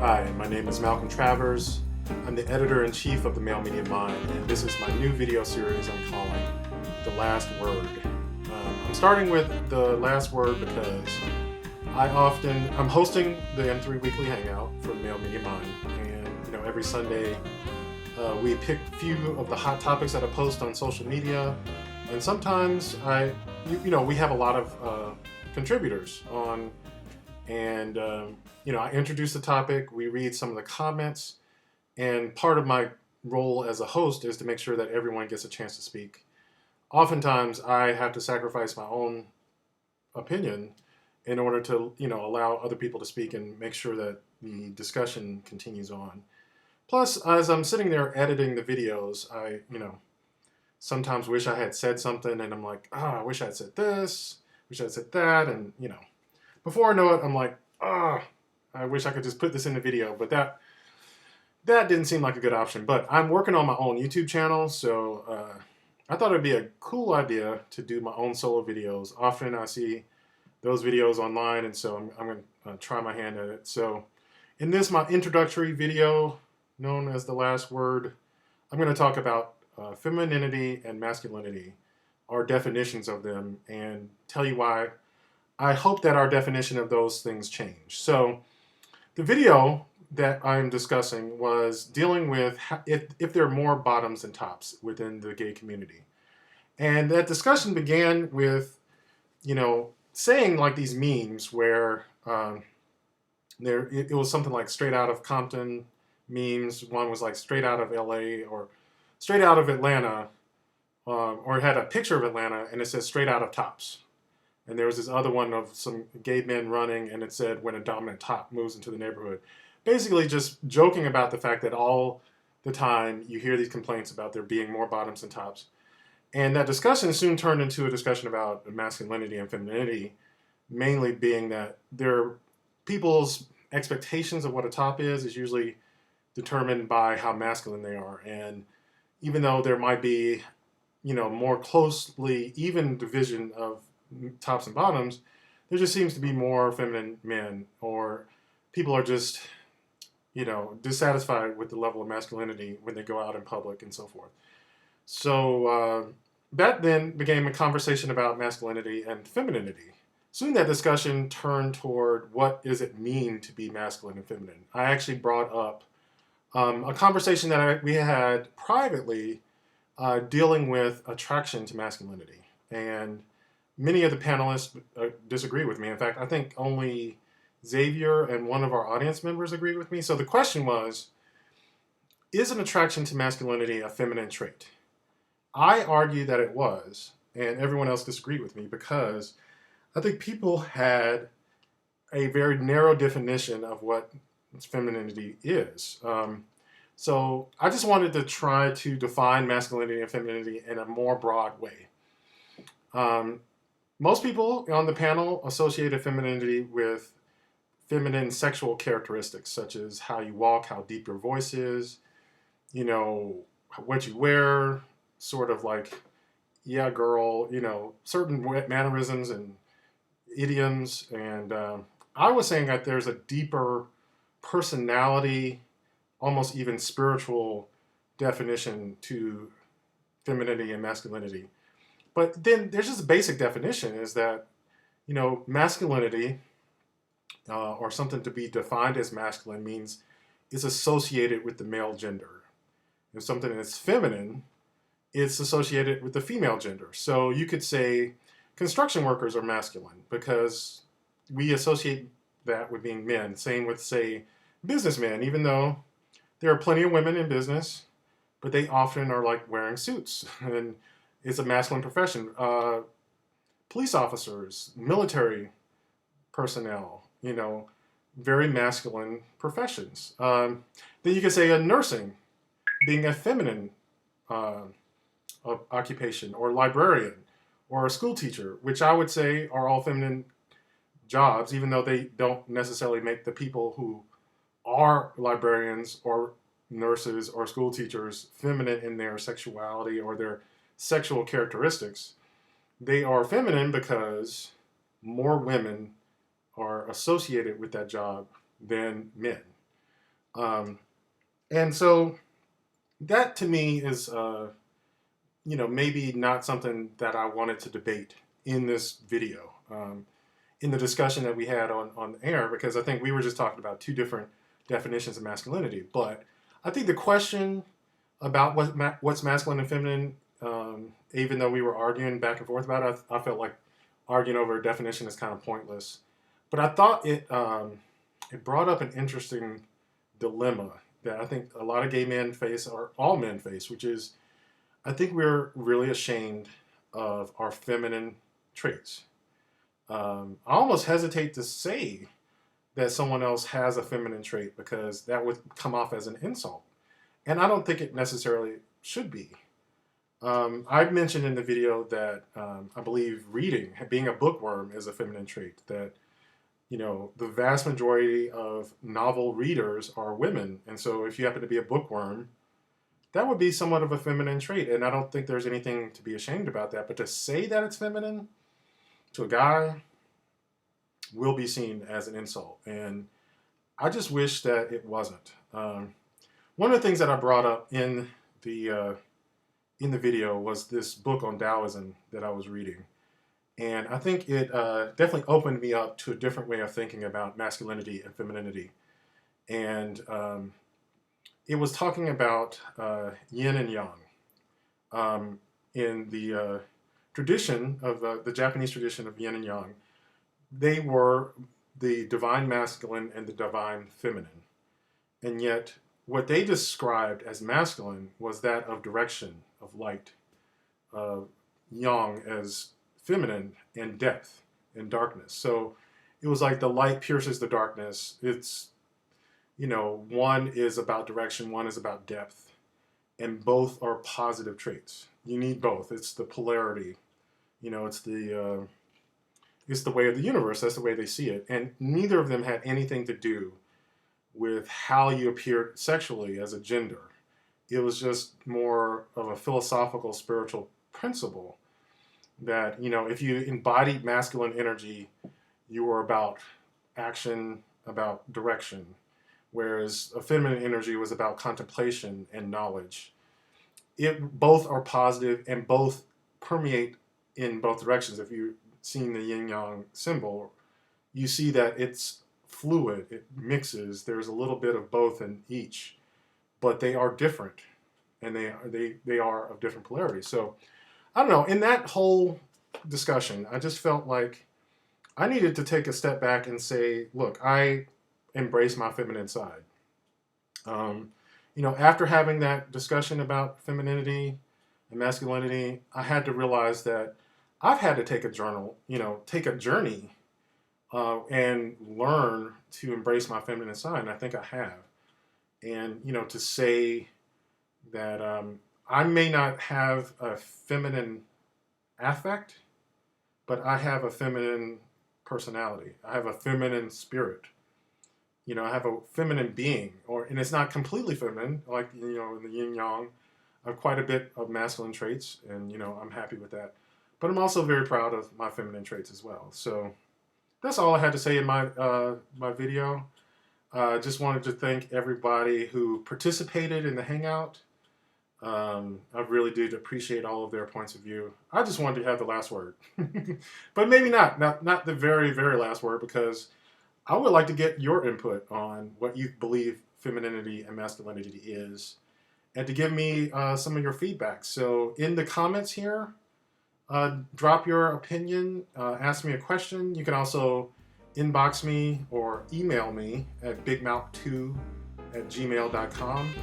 Hi, my name is Malcolm Travers. I'm the editor-in-chief of the Male Media Mind, and this is my new video series I'm calling The Last Word. I'm starting with The Last Word because I'm hosting the M3 Weekly Hangout for the Male Media Mind, and every Sunday we pick a few of the hot topics that I post on social media, and sometimes we have a lot of contributors on, and I introduce the topic, we read some of the comments, and part of my role as a host is to make sure that everyone gets a chance to speak. Oftentimes, I have to sacrifice my own opinion in order to, allow other people to speak and make sure that the discussion continues on. Plus, as I'm sitting there editing the videos, I, sometimes wish I had said something, and I'm like, I wish I had said this, wish I had said that, and, before I know it, I'm like, I wish I could just put this in the video, but that didn't seem like a good option. But I'm working on my own YouTube channel, so I thought it'd be a cool idea to do my own solo videos. Often I see those videos online, and so I'm going to try my hand at it. So in this, my introductory video, known as The Last Word, I'm going to talk about femininity and masculinity, our definitions of them, and tell you why I hope that our definition of those things change. So the video that I'm discussing was dealing with if there are more bottoms than tops within the gay community. And that discussion began with, saying like these memes where it was something like straight out of Compton memes. One was like straight out of LA or straight out of Atlanta, or it had a picture of Atlanta and it says straight out of Tops. And there was this other one of some gay men running, and it said, when a dominant top moves into the neighborhood. Basically just joking about the fact that all the time you hear these complaints about there being more bottoms than tops. And that discussion soon turned into a discussion about masculinity and femininity, mainly being that people's expectations of what a top is usually determined by how masculine they are. And even though there might be, more closely even division of tops and bottoms, there just seems to be more feminine men, or people are just, dissatisfied with the level of masculinity when they go out in public and so forth. So that then became a conversation about masculinity and femininity. Soon that discussion turned toward what does it mean to be masculine and feminine. I actually brought up a conversation that we had privately dealing with attraction to masculinity. And many of the panelists disagree with me. In fact, I think only Xavier and one of our audience members agreed with me. So the question was, is an attraction to masculinity a feminine trait? I argue that it was, and everyone else disagreed with me because I think people had a very narrow definition of what femininity is. So I just wanted to try to define masculinity and femininity in a more broad way. Most people on the panel associated femininity with feminine sexual characteristics, such as how you walk, how deep your voice is, what you wear, sort of like, yeah, girl, certain mannerisms and idioms. And I was saying that there's a deeper personality, almost even spiritual definition to femininity and masculinity. But then there's just a basic definition is that, masculinity or something to be defined as masculine means it's associated with the male gender. If something is feminine, it's associated with the female gender. So you could say construction workers are masculine because we associate that with being men. Same with, say, businessmen, even though there are plenty of women in business, but they often are like wearing suits. And it's a masculine profession. Police officers, military personnel, very masculine professions. Then you could say a nursing being a feminine occupation, or librarian, or a school teacher, which I would say are all feminine jobs, even though they don't necessarily make the people who are librarians or nurses or school teachers feminine in their sexuality or their sexual characteristics. They are feminine because more women are associated with that job than men. And so that to me is, maybe not something that I wanted to debate in this video, in the discussion that we had on air, because I think we were just talking about two different definitions of masculinity. But I think the question about what's masculine and feminine, even though we were arguing back and forth about it, I felt like arguing over a definition is kind of pointless. But I thought it brought up an interesting dilemma that I think a lot of gay men face, or all men face, which is I think we're really ashamed of our feminine traits. I almost hesitate to say that someone else has a feminine trait because that would come off as an insult. And I don't think it necessarily should be. I mentioned in the video that I believe reading, being a bookworm, is a feminine trait. That, the vast majority of novel readers are women. And so if you happen to be a bookworm, that would be somewhat of a feminine trait. And I don't think there's anything to be ashamed about that. But to say that it's feminine to a guy will be seen as an insult. And I just wish that it wasn't. One of the things that I brought up in the video was this book on Taoism that I was reading. And I think it definitely opened me up to a different way of thinking about masculinity and femininity. And it was talking about yin and yang. In the tradition of the Japanese tradition of yin and yang, they were the divine masculine and the divine feminine. And yet what they described as masculine was that of direction, of light, yang as feminine, and depth and darkness. So it was like the light pierces the darkness. It's, one is about direction, one is about depth, and both are positive traits. You need both. It's the polarity. It's the way of the universe. That's the way they see it. And neither of them had anything to do with how you appeared sexually as a gender. It was just more of a philosophical, spiritual principle that, if you embodied masculine energy, you were about action, about direction, whereas a feminine energy was about contemplation and knowledge. Both are positive and both permeate in both directions. If you've seen the yin-yang symbol, you see that it's fluid, it mixes, there's a little bit of both in each, but they are different, and they are of different polarities. So I don't know, in that whole discussion, I just felt like I needed to take a step back and say, look, I embrace my feminine side. After having that discussion about femininity and masculinity, I had to realize that I've had to take a journey and learn to embrace my feminine side, and I think I have. And, to say that I may not have a feminine affect, but I have a feminine personality. I have a feminine spirit. I have a feminine being, and it's not completely feminine, like, in the yin-yang. I have quite a bit of masculine traits, and, I'm happy with that. But I'm also very proud of my feminine traits as well. So that's all I had to say in my video. Just wanted to thank everybody who participated in the Hangout. I really did appreciate all of their points of view. I just wanted to have the last word. But maybe not the very, very last word, because I would like to get your input on what you believe femininity and masculinity is, and to give me some of your feedback. So in the comments here, drop your opinion, ask me a question. You can also inbox me or email me at bigmouth2@gmail.com.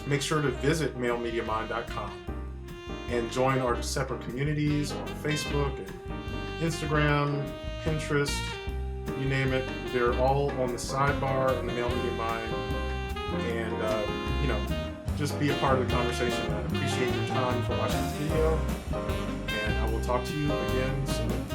Make sure to visit malemediamind.com and join our separate communities on Facebook and Instagram, Pinterest, you name it. They're all on the sidebar in the Male Media Mind. And, just be a part of the conversation. I appreciate your time for watching this video, and I will talk to you again soon.